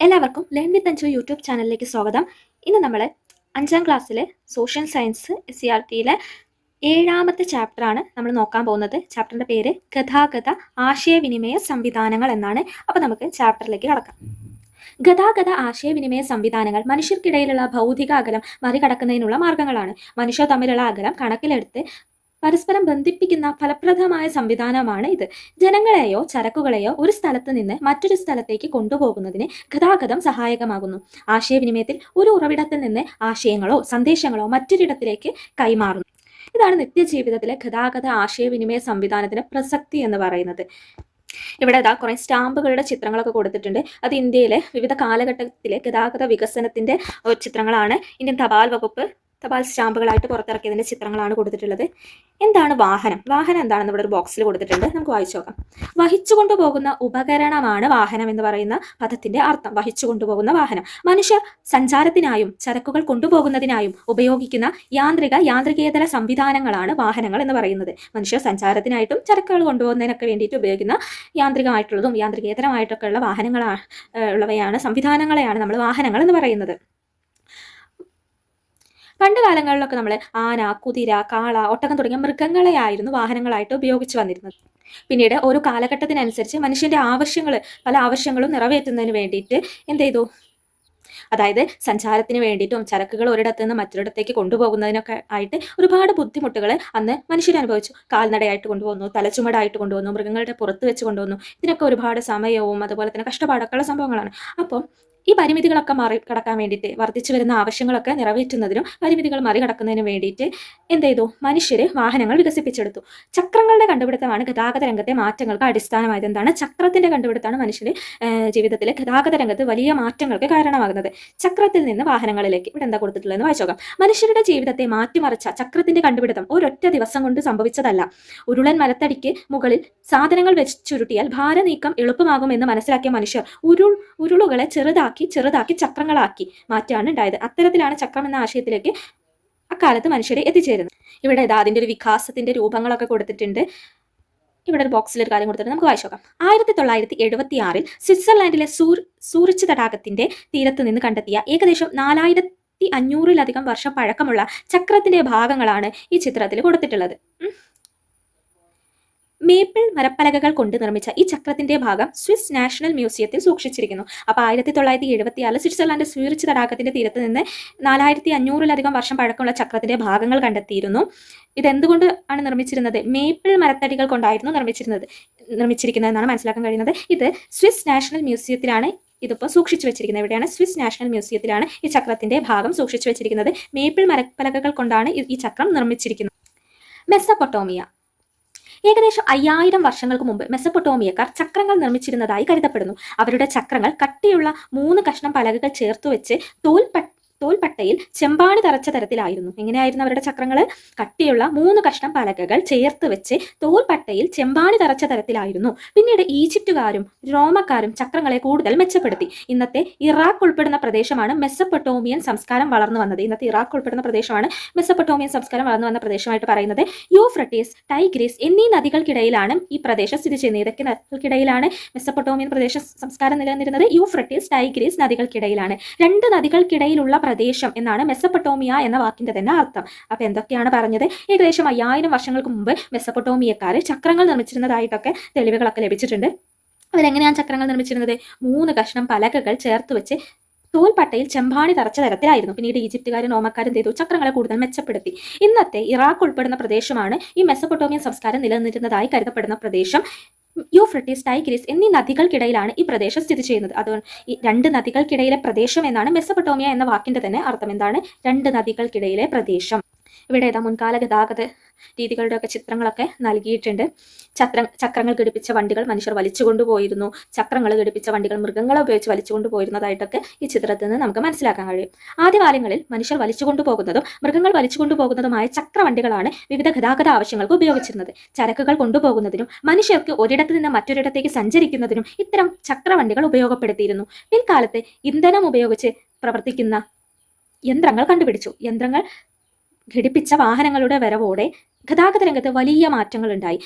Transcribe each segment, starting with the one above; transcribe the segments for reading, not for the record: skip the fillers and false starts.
എല്ലാവർക്കും learn with Anju YouTube ചാനലിലേക്ക് സ്വാഗതം. ഇന്ന് നമ്മൾ 5ാം ക്ലാസ്സിലെ സോഷ്യൽ സയൻസ് SCRTയിലെ 7ാമത്തെ ചാപ്റ്ററാണ് നമ്മൾ നോക്കാൻ പോകുന്നത്. ചാപ്റ്ററിൻ്റെ പേര് ഗതാഗത ആശയവിനിമയ സംവിധാനങ്ങൾ എന്നാണ്. അപ്പോൾ നമുക്ക് ചാപ്റ്ററിലേക്ക് കടക്കാം. ഗതാഗത ആശയവിനിമയ സംവിധാനങ്ങൾ മനുഷ്യർക്കിടയിലുള്ള ഭൗതിക അകലം മറികടക്കുന്നതിനുള്ള മാർഗങ്ങളാണ്. മനുഷ്യർ തമ്മിലുള്ള അകലം കണക്കിലെടുത്ത് പരസ്പരം ബന്ധിപ്പിക്കുന്ന ഫലപ്രദമായ സംവിധാനമാണ് ഇത്. ജനങ്ങളെയോ ചരക്കുകളെയോ ഒരു സ്ഥലത്ത് നിന്ന് മറ്റൊരു സ്ഥലത്തേക്ക് കൊണ്ടുപോകുന്നതിന് ഗതാഗതം സഹായകമാകുന്നു. ആശയവിനിമയത്തിൽ ഒരു ഉറവിടത്തിൽ നിന്ന് ആശയങ്ങളോ സന്ദേശങ്ങളോ മറ്റൊരിടത്തിലേക്ക് കൈമാറുന്നു. ഇതാണ് നിത്യജീവിതത്തിലെ ഗതാഗത ആശയവിനിമയ സംവിധാനത്തിന്റെ പ്രസക്തി എന്ന് പറയുന്നത്. ഇവിടെ കുറേ സ്റ്റാമ്പുകളുടെ ചിത്രങ്ങളൊക്കെ കൊടുത്തിട്ടുണ്ട്. അത് ഇന്ത്യയിലെ വിവിധ കാലഘട്ടത്തിലെ ഗതാഗത വികസനത്തിന്റെ ചിത്രങ്ങളാണ്. ഇന്ത്യൻ തപാൽ വകുപ്പ് തപാൽ സ്റ്റാമ്പുകളായിട്ട് പുറത്തിറക്കിയതിൻ്റെ ചിത്രങ്ങളാണ് കൊടുത്തിട്ടുള്ളത്. എന്താണ് വാഹനം? വാഹനം എന്താണെന്ന് ഇവിടെ ഒരു ബോക്സിൽ കൊടുത്തിട്ടുണ്ട്. നമുക്ക് വായിച്ചു നോക്കാം. വഹിച്ചു കൊണ്ടുപോകുന്ന ഉപകരണമാണ് വാഹനം എന്ന് പറയുന്ന പദത്തിന്റെ അർത്ഥം. വഹിച്ചു കൊണ്ടുപോകുന്ന വാഹനം മനുഷ്യർ സഞ്ചാരത്തിനായും ചരക്കുകൾ കൊണ്ടുപോകുന്നതിനായും ഉപയോഗിക്കുന്ന യാന്ത്രികേതര സംവിധാനങ്ങളാണ് വാഹനങ്ങൾ എന്ന് പറയുന്നത്. മനുഷ്യർ സഞ്ചാരത്തിനായിട്ടും ചരക്കുകൾ കൊണ്ടുപോകുന്നതിനൊക്കെ വേണ്ടിയിട്ട് ഉപയോഗിക്കുന്ന യാന്ത്രികമായിട്ടുള്ളതും യാന്ത്രികേതരമായിട്ടൊക്കെ ഉള്ള ഉള്ളവയാണ് സംവിധാനങ്ങളെയാണ് നമ്മൾ വാഹനങ്ങൾ എന്ന് പറയുന്നത്. പണ്ട് കാലങ്ങളിലൊക്കെ നമ്മൾ ആന, കുതിര, കാള, ഒട്ടകം തുടങ്ങിയ മൃഗങ്ങളെയായിരുന്നു വാഹനങ്ങളായിട്ട് ഉപയോഗിച്ച് വന്നിരുന്നത്. പിന്നീട് ഒരു കാലഘട്ടത്തിനനുസരിച്ച് മനുഷ്യന്റെ പല ആവശ്യങ്ങളും നിറവേറ്റുന്നതിന് വേണ്ടിയിട്ട് എന്ത് ചെയ്തു? അതായത് സഞ്ചാരത്തിന് വേണ്ടിയിട്ടും ചരക്കുകൾ ഒരിടത്ത് നിന്ന് മറ്റൊരിടത്തേക്ക് കൊണ്ടുപോകുന്നതിനൊക്കെ ആയിട്ട് ഒരുപാട് ബുദ്ധിമുട്ടുകൾ അന്ന് മനുഷ്യർ അനുഭവിച്ചു. കാൽനടയായിട്ട് കൊണ്ടുപോകുന്നു, തലച്ചുമടായിട്ട് കൊണ്ടുപോകുന്നു, മൃഗങ്ങളുടെ പുറത്ത് വെച്ച് കൊണ്ടുപോകുന്നു. ഇതിനൊക്കെ ഒരുപാട് സമയവും അതുപോലെ തന്നെ കഷ്ടപ്പാടൊക്കെയുള്ള സംഭവങ്ങളാണ്. അപ്പം ഈ പരിമിതികളൊക്കെ മറികടക്കാൻ വേണ്ടിയിട്ട്, വർദ്ധിച്ചു വരുന്ന ആവശ്യങ്ങളൊക്കെ നിറവേറ്റുന്നതിനും പരിമിതികൾ മറികടക്കുന്നതിനും വേണ്ടിയിട്ട് എന്ത് ചെയ്തു? മനുഷ്യർ വാഹനങ്ങൾ വികസിപ്പിച്ചെടുത്തു. ചക്രങ്ങളുടെ കണ്ടുപിടുത്തമാണ് ഗതാഗത രംഗത്തെ മാറ്റങ്ങൾക്ക് അടിസ്ഥാനമായത്. എന്താണ്? ചക്രത്തിന്റെ കണ്ടുപിടുത്തമാണ് മനുഷ്യന്റെ ജീവിതത്തിലെ ഗതാഗത രംഗത്ത് വലിയ മാറ്റങ്ങൾക്ക് കാരണമാകുന്നത്. ചക്രത്തിൽ നിന്ന് വാഹനങ്ങളിലേക്ക്. ഇവിടെ എന്താ കൊടുത്തിട്ടുള്ളതെന്ന് വായിച്ചു നോക്കാം. മനുഷ്യരുടെ ജീവിതത്തെ മാറ്റിമറിച്ച ചക്രത്തിന്റെ കണ്ടുപിടുത്തം ഒരൊറ്റ ദിവസം കൊണ്ട് സംഭവിച്ചതല്ല. ഉരുളൻ മരത്തടിക്ക് മുകളിൽ സാധനങ്ങൾ വെച്ചുരുട്ടിയാൽ ഭാരനീക്കം എളുപ്പമാകുമെന്ന് മനസ്സിലാക്കിയ മനുഷ്യർ ഉരുളുകളെ ചെറുതാക്കി ചക്രങ്ങളാക്കി മാറ്റാണ് ഉണ്ടായത്. അത്തരത്തിലാണ് ചക്രം എന്ന ആശയത്തിലേക്ക് അക്കാലത്ത് മനുഷ്യരെ എത്തിച്ചേരുന്നത്. ഇവിടെ അതിന്റെ ഒരു വികാസത്തിന്റെ രൂപങ്ങളൊക്കെ കൊടുത്തിട്ടുണ്ട്. ഇവിടെ ഒരു ബോക്സിൽ ഒരു കാര്യം കൊടുത്തിട്ട് നമുക്ക് വായിച്ചു നോക്കാം. 1976 സ്വിറ്റ്സർലാൻഡിലെ സൂറിച്ച് തടാകത്തിന്റെ തീരത്ത് നിന്ന് കണ്ടെത്തിയ ഏകദേശം 4500 വർഷം പഴക്കമുള്ള ചക്രത്തിന്റെ ഭാഗങ്ങളാണ് ഈ ചിത്രത്തിൽ കൊടുത്തിട്ടുള്ളത്. മേപ്പിൾ മരപ്പലകകൾ കൊണ്ട് നിർമ്മിച്ച ഈ ചക്രത്തിന്റെ ഭാഗം സ്വിസ് നാഷണൽ മ്യൂസിയത്തിൽ സൂക്ഷിച്ചിരിക്കുന്നു. അപ്പോൾ 1976 സ്വിറ്റ്സർലാൻഡ് സൂറിച്ച് തടാകത്തിന്റെ തീരത്ത് നിന്ന് 4500 വർഷം പഴക്കമുള്ള ചക്രത്തിന്റെ ഭാഗങ്ങൾ കണ്ടെത്തിയിരുന്നു. ഇതെന്തുകൊണ്ട് ആണ് നിർമ്മിച്ചിരുന്നത്? മേപ്പിൾ മരത്തടികൾ കൊണ്ടായിരുന്നു നിർമ്മിച്ചിരിക്കുന്നത് എന്നാണ് മനസ്സിലാക്കാൻ കഴിയുന്നത്. ഇത് സ്വിസ് നാഷണൽ മ്യൂസിയത്തിലാണ് ഇതിപ്പോൾ സൂക്ഷിച്ചു വെച്ചിരിക്കുന്നത്. എവിടെയാണ്? സ്വിസ് നാഷണൽ മ്യൂസിയത്തിലാണ് ഈ ചക്രത്തിന്റെ ഭാഗം സൂക്ഷിച്ചു വെച്ചിരിക്കുന്നത്. മേപ്പിൾ മരപ്പലകകൾ കൊണ്ടാണ് ഈ ചക്രം നിർമ്മിച്ചിരിക്കുന്നത്. മെസപ്പൊട്ടോമിയ. ഏകദേശം 5000 വർഷങ്ങൾക്ക് മുമ്പ് മെസപ്പൊട്ടോമിയക്കാർ ചക്രങ്ങൾ നിർമ്മിച്ചിരുന്നതായി കരുതപ്പെടുന്നു. അവരുടെ ചക്രങ്ങൾ കട്ടിയുള്ള 3 കഷ്ണം പലകകൾ ചേർത്തുവെച്ച് തോൽപ്പട്ടയിൽ ചെമ്പാണി തറച്ച തരത്തിലായിരുന്നു. എങ്ങനെയായിരുന്നു അവരുടെ ചക്രങ്ങൾ? കട്ടിയുള്ള 3 കഷ്ണം പലകകൾ ചേർത്ത് വെച്ച് തോൽപ്പട്ടയിൽ ചെമ്പാണി തറച്ച തരത്തിലായിരുന്നു. പിന്നീട് ഈജിപ്തുകാരും റോമക്കാരും ചക്രങ്ങളെ കൂടുതൽ മെച്ചപ്പെടുത്തി. ഇന്നത്തെ ഇറാഖ് ഉൾപ്പെടുന്ന പ്രദേശമാണ് മെസപ്പൊട്ടോമിയൻ സംസ്കാരം വളർന്നു വന്നത്. ഇന്നത്തെ ഇറാഖ് ഉൾപ്പെടുന്ന പ്രദേശമാണ് മെസപ്പൊട്ടോമിയൻ സംസ്കാരം വളർന്നു വന്ന പ്രദേശമായിട്ട് പറയുന്നത്. യൂഫ്രട്ടീസ്, ടൈഗ്രീസ് എന്നീ നദികൾക്കിടയിലാണ് ഈ പ്രദേശം സ്ഥിതി ചെയ്യുന്നത്. ഇതൊക്കെ നദികൾക്കിടയിലാണ് മെസപ്പൊട്ടോമിയൻ പ്രദേശ സംസ്കാരം നിലനിന്നിരുന്നത്. യൂഫ്രട്ടീസ്, ടൈഗ്രീസ് നദികൾക്കിടയിലാണ്. 2 നദികൾക്കിടയിലുള്ള പ്രദേശം എന്നാണ് മെസപ്പൊട്ടോമിയ എന്ന വാക്കിന്റെ തന്നെ അർത്ഥം. അപ്പൊ എന്തൊക്കെയാണ് പറഞ്ഞത്? ഏകദേശം 5000 വർഷങ്ങൾക്ക് മുമ്പ് മെസപ്പൊട്ടോമിയക്കാർ ചക്രങ്ങൾ നിർമ്മിച്ചിരുന്നതായിട്ടൊക്കെ തെളിവുകളൊക്കെ ലഭിച്ചിട്ടുണ്ട്. അവരെങ്ങനെയാണ് ചക്രങ്ങൾ നിർമ്മിച്ചിരുന്നത്? 3 കഷ്ണം പലകകൾ ചേർത്ത് വെച്ച് തോൽപ്പട്ടയിൽ ചെമ്പാണി തറച്ച തരത്തിലായിരുന്നു. പിന്നീട് ഈജിപ്തുകാരും റോമക്കാരും ചെയ്തു ചക്രങ്ങളെ കൂടുതൽ മെച്ചപ്പെടുത്തി. ഇന്നത്തെ ഇറാഖ് ഉൾപ്പെടുന്ന പ്രദേശമാണ് ഈ മെസപ്പൊട്ടോമിയൻ സംസ്കാരം നിലനിന്നിരുന്നതായി കരുതപ്പെടുന്ന പ്രദേശം. യൂഫ്രട്ടീസ്, ടൈഗ്രീസ് എന്നീ നദികൾക്കിടയിലാണ് ഈ പ്രദേശം സ്ഥിതി ചെയ്യുന്നത്. അതുകൊണ്ട് ഈ 2 നദികൾക്കിടയിലെ പ്രദേശം എന്നാണ് മെസപ്പൊട്ടോമിയ എന്ന വാക്കിന്റെ തന്നെ അർത്ഥം. എന്താണ്? 2 നദികൾക്കിടയിലെ പ്രദേശം. ഇവിടെ മുൻകാല ഗതാഗത രീതികളുടെ ഒക്കെ ചിത്രങ്ങളൊക്കെ നൽകിയിട്ടുണ്ട്. ചക്രങ്ങൾ ഘടിപ്പിച്ച വണ്ടികൾ മനുഷ്യർ വലിച്ചു കൊണ്ടുപോയിരുന്നു. ചക്രങ്ങൾ ഘടിപ്പിച്ച വണ്ടികൾ മൃഗങ്ങളെ ഉപയോഗിച്ച് വലിച്ചു കൊണ്ടുപോയിരുന്നതായിട്ടൊക്കെ ഈ ചിത്രത്തിൽ നിന്ന് നമുക്ക് മനസ്സിലാക്കാൻ കഴിയും. ആദ്യകാലങ്ങളിൽ മനുഷ്യർ വലിച്ചു കൊണ്ടുപോകുന്നതും മൃഗങ്ങൾ വലിച്ചു കൊണ്ടുപോകുന്നതുമായ ചക്രവണ്ടികളാണ് വിവിധ ഗതാഗത ആവശ്യങ്ങൾക്ക് ഉപയോഗിച്ചിരുന്നത്. ചരക്കുകൾ കൊണ്ടുപോകുന്നതിനും മനുഷ്യർക്ക് ഒരിടത്ത് നിന്ന് മറ്റൊരിടത്തേക്ക് സഞ്ചരിക്കുന്നതിനും ഇത്തരം ചക്രവണ്ടികൾ ഉപയോഗപ്പെടുത്തിയിരുന്നു. പിൽക്കാലത്ത് ഇന്ധനം ഉപയോഗിച്ച് പ്രവർത്തിക്കുന്ന യന്ത്രങ്ങൾ കണ്ടുപിടിച്ചു. യന്ത്രങ്ങൾ ഘടിപ്പിച്ച വാഹനങ്ങളുടെ വരവോടെ ഗതാഗത രംഗത്ത് വലിയ മാറ്റങ്ങൾ ഉണ്ടായി.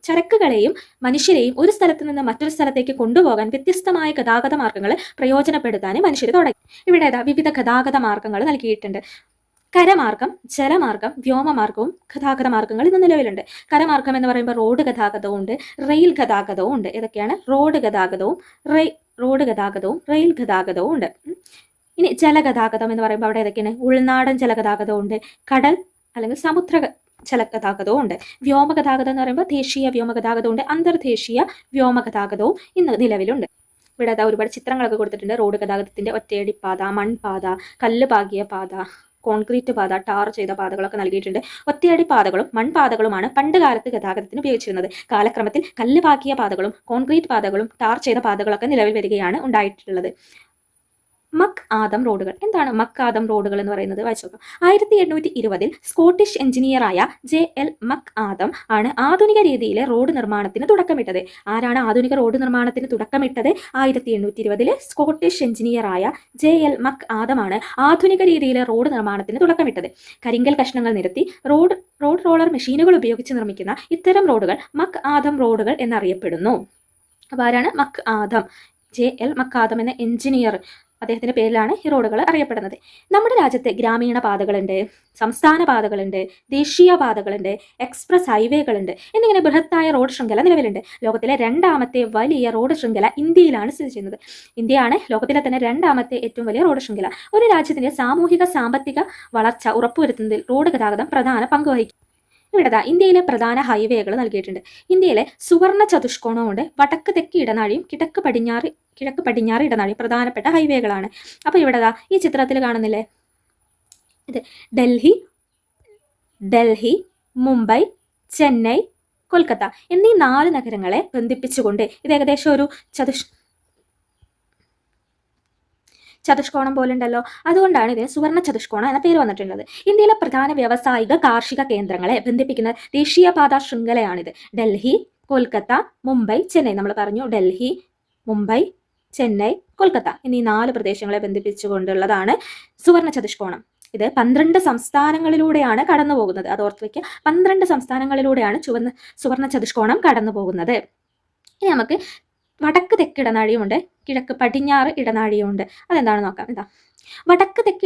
ചരക്കുകളെയും മനുഷ്യരെയും ഒരു സ്ഥലത്ത് നിന്ന് മറ്റൊരു സ്ഥലത്തേക്ക് കൊണ്ടുപോകാൻ വ്യത്യസ്തമായ ഗതാഗത മാർഗങ്ങൾ പ്രയോജനപ്പെടുത്താൻ മനുഷ്യർ തുടങ്ങി. ഇവിടെ വിവിധ ഗതാഗത മാർഗങ്ങൾ നൽകിയിട്ടുണ്ട്. കരമാർഗം, ജലമാർഗം, വ്യോമമാർഗവും ഗതാഗത മാർഗങ്ങൾ ഇന്ന് നിലവിലുണ്ട്. കരമാർഗം എന്ന് പറയുമ്പോൾ റോഡ് ഗതാഗതവും ഉണ്ട്, റെയിൽ ഗതാഗതവും ഉണ്ട്. ഏതൊക്കെയാണ്? റോഡ് ഗതാഗതവും റെയിൽ ഗതാഗതവും ഉണ്ട്. ഇനി ജലഗതാഗതം എന്ന് പറയുമ്പോൾ അവിടെ ഏതൊക്കെയാണ്? ഉൾനാടൻ ജലഗതാഗതവും ഉണ്ട്, കടൽ അല്ലെങ്കിൽ സമുദ്ര ജലഗതാഗതവും ഉണ്ട്. വ്യോമഗതാഗതം എന്ന് പറയുമ്പോൾ ദേശീയ വ്യോമഗതാഗതവും ഉണ്ട്, അന്തർദേശീയ വ്യോമഗതാഗതവും ഇന്ന് നിലവിലുണ്ട്. ഇവിടെ ഒരുപാട് ചിത്രങ്ങളൊക്കെ കൊടുത്തിട്ടുണ്ട്. റോഡ് ഗതാഗതത്തിന്റെ ഒറ്റയടി പാത, മൺപാത, കല്ല് പാകിയ പാത, കോൺക്രീറ്റ് പാത, ടാർ ചെയ്ത പാതകളൊക്കെ നൽകിയിട്ടുണ്ട്. ഒറ്റയടി പാതകളും മൺപാതകളുമാണ് പണ്ട് കാലത്ത് ഗതാഗതത്തിന് ഉപയോഗിച്ചിരുന്നത്. കാലക്രമത്തിൽ കല്ല് പാകിയ പാതകളും കോൺക്രീറ്റ് പാതകളും ടാർ ചെയ്ത പാതകളൊക്കെ നിലവിൽ വരികയാണ് ഉണ്ടായിട്ടുള്ളത്. മക് ആദം റോഡുകൾ. എന്താണ് മക് ആദം റോഡുകൾ എന്ന് പറയുന്നത്? വായിച്ചു നോക്കാം. 1820 സ്കോട്ടിഷ് എഞ്ചിനീയറായ JL മക് ആദം ആണ് ആധുനിക രീതിയിലെ റോഡ് നിർമ്മാണത്തിന് തുടക്കമിട്ടത്. ആരാണ് ആധുനിക റോഡ് നിർമ്മാണത്തിന് തുടക്കമിട്ടത്? 1820 സ്കോട്ടിഷ് എഞ്ചിനീയറായ JL മക് ആദമാണ് ആധുനിക രീതിയിലെ റോഡ് നിർമ്മാണത്തിന് തുടക്കമിട്ടത്. കരിങ്കൽ കഷ്ണങ്ങൾ നിരത്തി റോഡ് റോളർ മെഷീനുകൾ ഉപയോഗിച്ച് നിർമ്മിക്കുന്ന ഇത്തരം റോഡുകൾ മക് ആദം റോഡുകൾ എന്നറിയപ്പെടുന്നു. അപ്പോൾ ആരാണ്? മക് ആദം. JL മക് ആദം എന്ന എഞ്ചിനീയർ, അദ്ദേഹത്തിന്റെ പേരിലാണ് ഈ റോഡുകൾ അറിയപ്പെടുന്നത്. നമ്മുടെ രാജ്യത്ത് ഗ്രാമീണ പാതകളുണ്ട്, സംസ്ഥാന പാതകളുണ്ട്, ദേശീയ പാതകളുണ്ട്, എക്സ്പ്രസ് ഹൈവേകളുണ്ട് എന്നിങ്ങനെ ബൃഹത്തായ റോഡ് ശൃംഖല നിലവിലുണ്ട്. ലോകത്തിലെ രണ്ടാമത്തെ വലിയ റോഡ് ശൃംഖല ഇന്ത്യയിലാണ് സ്ഥിതി ചെയ്യുന്നത്. ഇന്ത്യയാണ് ലോകത്തിലെ തന്നെ രണ്ടാമത്തെ ഏറ്റവും വലിയ റോഡ് ശൃംഖല. ഒരു രാജ്യത്തിന്റെ സാമൂഹിക സാമ്പത്തിക വളർച്ച ഉറപ്പുവരുത്തുന്നതിൽ റോഡ് ഗതാഗതം പ്രധാന പങ്ക് വഹിക്കും. ഇവിടെ ഇന്ത്യയിലെ പ്രധാന ഹൈവേകൾ നൽകിയിട്ടുണ്ട്. ഇന്ത്യയിലെ സുവർണ ചതുഷ്കോണമുണ്ട്, വടക്ക് തെക്ക് ഇടനാഴിയും കിഴക്ക് പടിഞ്ഞാറ് ഇടനാഴിയും പ്രധാനപ്പെട്ട ഹൈവേകളാണ്. അപ്പോൾ ഇവിടെ ഈ ചിത്രത്തിൽ കാണുന്നില്ലേ, ഇത് ഡൽഹി, മുംബൈ, ചെന്നൈ, കൊൽക്കത്ത എന്നീ 4 നഗരങ്ങളെ ബന്ധിപ്പിച്ചുകൊണ്ട് ഇത് ഏകദേശം ഒരു ചതുഷ്കോണം പോലെ ഉണ്ടല്ലോ. അതുകൊണ്ടാണ് ഇതിന് സുവർണ ചതുഷ്കോണം എന്ന പേര് വന്നിട്ടുള്ളത്. ഇന്ത്യയിലെ പ്രധാന വ്യാവസായിക കാർഷിക കേന്ദ്രങ്ങളെ ബന്ധിപ്പിക്കുന്ന ദേശീയപാത ശൃംഖലയാണിത്. ഡൽഹി, കൊൽക്കത്ത, മുംബൈ, ചെന്നൈ. നമ്മൾ പറഞ്ഞു ഡൽഹി, മുംബൈ, ചെന്നൈ, കൊൽക്കത്ത എന്നീ 4 പ്രദേശങ്ങളെ ബന്ധിപ്പിച്ചുകൊണ്ടുള്ളതാണ് സുവർണ ചതുഷ്കോണം. ഇത് 12 സംസ്ഥാനങ്ങളിലൂടെയാണ് കടന്നു പോകുന്നത്. അത് ഓർത്ത് വയ്ക്കുക. 12 സംസ്ഥാനങ്ങളിലൂടെയാണ് സുവർണ ചതുഷ്കോണം കടന്നു പോകുന്നത്. ഇനി നമുക്ക് വടക്ക് തെക്ക് ഇടനാഴിയുമുണ്ട്, കിഴക്ക് പടിഞ്ഞാറ് ഇടനാഴിയുമുണ്ട്. അതെന്താണ് നോക്കാം. ഇതാ വടക്ക് തെക്ക്